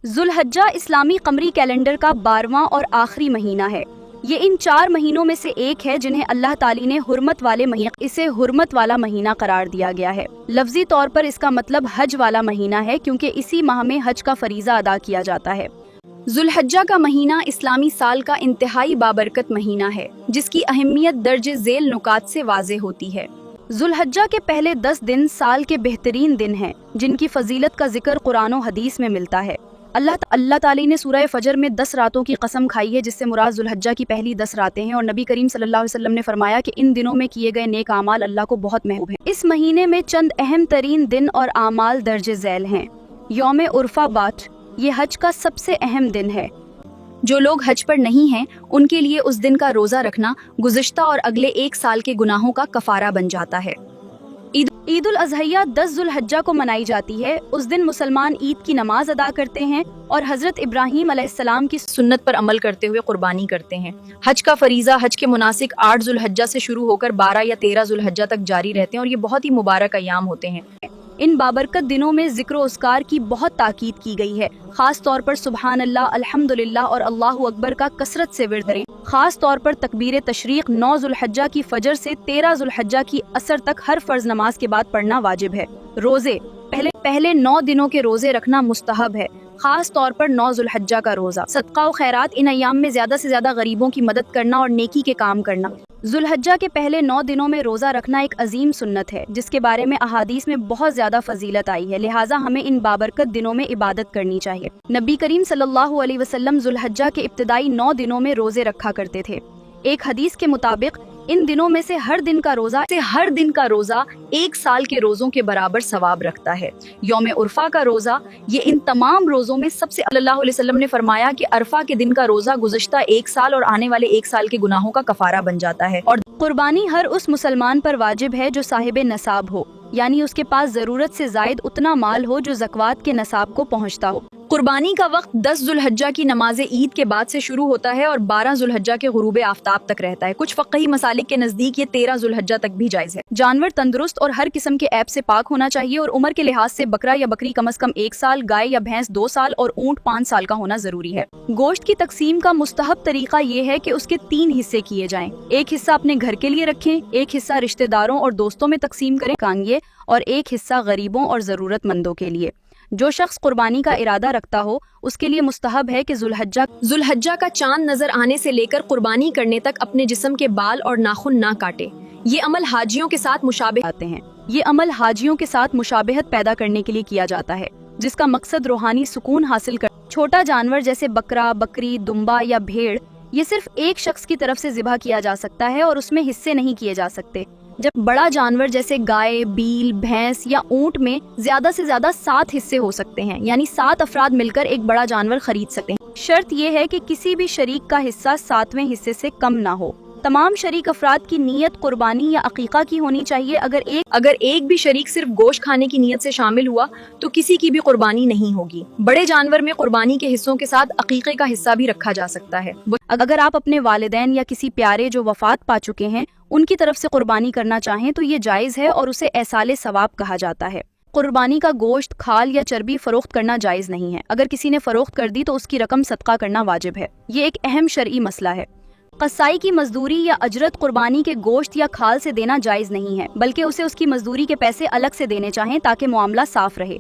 ज़ुल्हज्जा इस्लामी कमरी कैलेंडर का 12वां और आखिरी महीना है। ये इन 4 महीनों में से एक है जिन्हें अल्लाह ताली ने हुर्मत वाले महीना, इसे हुर्मत वाला महीना करार दिया गया है। लफ्जी तौर पर इसका मतलब हज वाला महीना है, क्योंकि इसी माह में हज का फरीजा अदा किया जाता है। ज़ुल्हज्जा का महीना इस्लामी साल का इंतहाई बाबरकत महीना है, जिसकी अहमियत दर्ज झेल नुकात से वाज़े होती है। ज़ुल्हज्जा के पहले 10 दिन साल के बेहतरीन दिन हैं, जिनकी फजीलत का जिक्र कुरान और हदीस में मिलता है। अल्लाह ताली ने सूरह फजर में 10 रातों की कसम खाई है, जिससे मुराद ज़ुल्हज्जा की पहली 10 रातें हैं, और नबी करीम सल्लल्लाहु अलैहि वसल्लम ने फरमाया कि इन दिनों में किए गए नेक आमाल अल्लाह को बहुत महबूब हैं। इस महीने में चंद अहम तरीन दिन और आमाल दर्ज झैल हैं। यौम उर्फा बाट, ये हज का सबसे अहम दिन है। जो लोग हज पर नहीं हैं, उनके लिए उस दिन का रोज़ा रखना गुज़िश्ता और अगले 1 साल के गुनाहों का कफ़ारा बन जाता है। ईद उल अज़हिया 10 ज़ुल्हज्जा को मनाई जाती है। उस दिन मुसलमान ईद की नमाज अदा करते हैं और हज़रत इब्राहीम अलैहिस्सलाम की सुन्नत पर अमल करते हुए कुर्बानी करते हैं। हज का फरीज़ा हज के मुनासिक 8 ज़ुल्हज्जा से शुरू होकर 12 या 13 ज़ुल्हज्जा तक जारी रहते हैं, और ये बहुत ही मुबारक अय्याम होते हैं। इन बाबरकत दिनों में ज़िक्र व उसकार की बहुत ताकीद की गई है। खास तौर पर सुबहान अल्लाह, अल्हम्दुलिल्लाह और अल्लाहु अकबर का कसरत से विर्द करें। खास तौर पर तकबीर तशरीक 9 ज़ुल्हज्जा की फजर से 13 ज़ुल्हज्जा की असर तक हर फर्ज नमाज के बाद पढ़ना वाजिब है। रोज़े पहले 9 दिनों के रोज़े रखना मुस्तहब है, खास तौर पर 9 ज़ुल्हज्जा का रोज़ा। सदका व खैरात, इन अय्याम में ज़्यादा से ज़्यादा गरीबों की मदद करना और नेकी के काम करना। ज़ुल्हज्जा के पहले 9 दिनों में रोज़ा रखना एक अजीम सुन्नत है, जिसके बारे में अहादीस में बहुत ज़्यादा फजीलत आई है, लिहाजा हमें इन बाबरकत दिनों में इबादत करनी चाहिए। नबी करीम सल्लल्लाहु अलैहि वसल्लम ज़ुल्हज्जा के इब्तिदाई 9 दिनों में रोज़े रखा करते थे। एक हदीस के मुताबिक इन दिनों में से हर दिन का रोज़ा 1 साल के रोज़ों के बराबर सवाब रखता है। यौम उर्फा का रोज़ा, ये इन तमाम रोज़ों में सबसे, सल्लल्लाहु अलैहि वसल्लम ने फरमाया कि अरफा के दिन का रोज़ा गुज़श्ता 1 साल और आने वाले 1 साल के गुनाहों का कफ़ारा बन जाता है। और कुर्बानी हर उस मुसलमान पर वाजिब है जो साहिब नसाब हो, यानी उसके पास ज़रूरत से ज़ायद उतना माल हो जो ज़कवात के नसाब को पहुँचता हो। कुर्बानी का वक्त 10 ज़ुल्हज्जा की नमाज ईद के बाद से शुरू होता है और 12 ज़ुल्हज्जा के गुरूब आफ्ताब तक रहता है। कुछ फ़क़ही मसालिक के नज़दीक ये 13 ज़ुल्हज्जा तक भी जायज़ है। जानवर तंदुरुस्त और हर किस्म के ऐब से पाक होना चाहिए, और उम्र के लिहाज से बकरा या बकरी कम से कम 1 साल, गाय या भैंस 2 साल और ऊँट 5 साल का होना ज़रूरी है। गोश्त की तकसीम का मुस्तहब तरीका ये है कि उसके 3 हिस्से किए जाएं। एक हिस्सा अपने घर के लिए रखें, एक हिस्सा रिश्तेदारों और दोस्तों में तकसीम करें और एक हिस्सा गरीबों और ज़रूरतमंदों के लिए। जो शख्स कुर्बानी का इरादा रखता हो, उसके लिए मुस्तहब है कि ज़ुल्हज्जा का चांद नजर आने से लेकर कुर्बानी करने तक अपने जिस्म के बाल और नाखून ना काटे। ये अमल हाजियों के साथ मुशाबहत पैदा करने के लिए किया जाता है, जिसका मकसद रूहानी सुकून हासिल कर। छोटा जानवर जैसे बकरा, बकरी, दुम्बा या भेड़, ये सिर्फ एक शख्स की तरफ से ज़िबह किया जा सकता है और उसमें हिस्से नहीं किए जा सकते। जब बड़ा जानवर जैसे गाय, बील, भैंस या ऊंट में ज़्यादा से ज़्यादा 7 हिस्से हो सकते हैं, यानी 7 अफराद मिलकर एक बड़ा जानवर खरीद सकते हैं। शर्त यह है कि किसी भी शरीक का हिस्सा 7वें हिस्से से कम ना हो। तमाम शरीक अफराद की नीयत कुर्बानी या अकीका की होनी चाहिए। अगर एक भी शरीक सिर्फ गोश्त खाने की नीयत से शामिल हुआ तो किसी की भी कुर्बानी नहीं होगी। बड़े जानवर में कुर्बानी के हिस्सों के साथ अकीके का हिस्सा भी रखा जा सकता है। अगर आप अपने वालिदैन या किसी प्यारे जो वफात पा चुके हैं, उनकी तरफ से कुर्बानी करना चाहें तो ये जायज़ है और उसे एसाले सवाब कहा जाता है। कुर्बानी का गोश्त, खाल या चर्बी फरोख्त करना जायज़ नहीं है। अगर किसी ने फरोख्त कर दी तो उसकी रकम सदका करना वाजिब है। ये एक अहम शरई मसला है। कसाई की मजदूरी या अजरत कुर्बानी के गोश्त या खाल से देना जायज़ नहीं है, बल्कि उसे उसकी मजदूरी के पैसे अलग से देने चाहिए ताकि मामला साफ रहे।